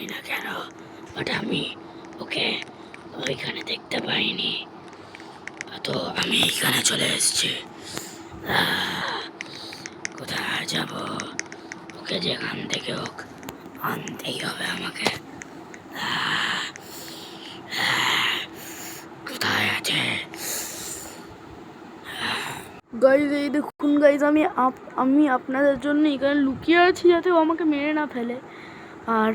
জানি না কেন, বাট আমি ওকে ওইখানে দেখতে পাইনি, তো আমি এইখানে চলে এসেছি। কোথায় যাব? ওকে যেখান থেকে হোক আনতেই হবে আমাকে। কোথায় আছে? গাইজ এই দেখুন গাইজ, আমি আপনাদের জন্য এখানে লুকিয়ে আছি যাতে ও আমাকে মেরে না ফেলে। আর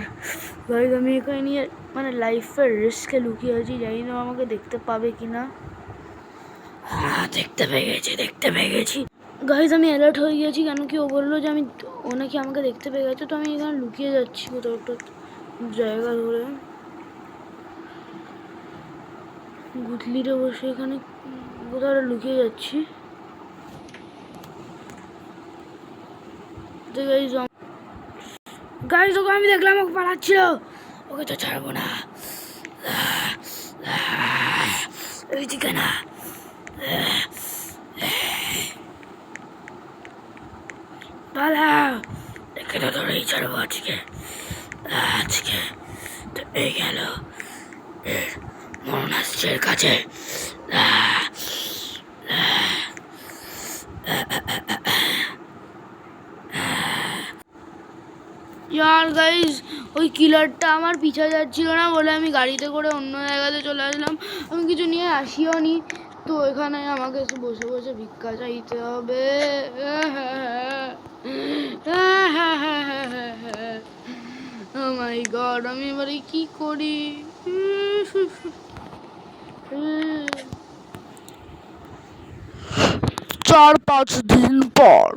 গাইজ আমি এখানে নিয়ে মানে লাইফের রিস্কে লুকিয়ে আছি, জানি না আমাকে দেখতে পাবে কি না। হ্যাঁ, দেখতে পেয়ে গেছি গাইজ। আমি অ্যালার্ট হয়ে গেছি, কেন কি ও বললো যে ও নাকি আমাকে দেখতে পেয়ে গেছে। তো আমি এখানে লুকিয়ে যাচ্ছি কোথাও একটা জায়গা ধরে, গুটলিরে বসে এখানে কোথাও লুকিয়ে যাচ্ছি। গাইজ ওকে আমি দেখলাম, ওকে পালাচ্ছিল, ওকে তো ছাড়বো না। এইদিকে না, পালাও, একে তো ধরেই ছাড়বো আজকে। তো এই গেল, এর মরণ আসছে এর কাছে। ইয়ার গাইজ, ওই কিলারটা আমার পিছা যাচ্ছিল না বলে আমি গাড়িতে করে অন্য জায়গাতে চলে আসলাম। আমি কিছু নিয়ে আসিও নি, তো এখানে আমাকে বসে বসে ভিক্ষা চাইতে হবে। ও মাই গড, আমি এবারে কি করি? 4-5 দিন পর।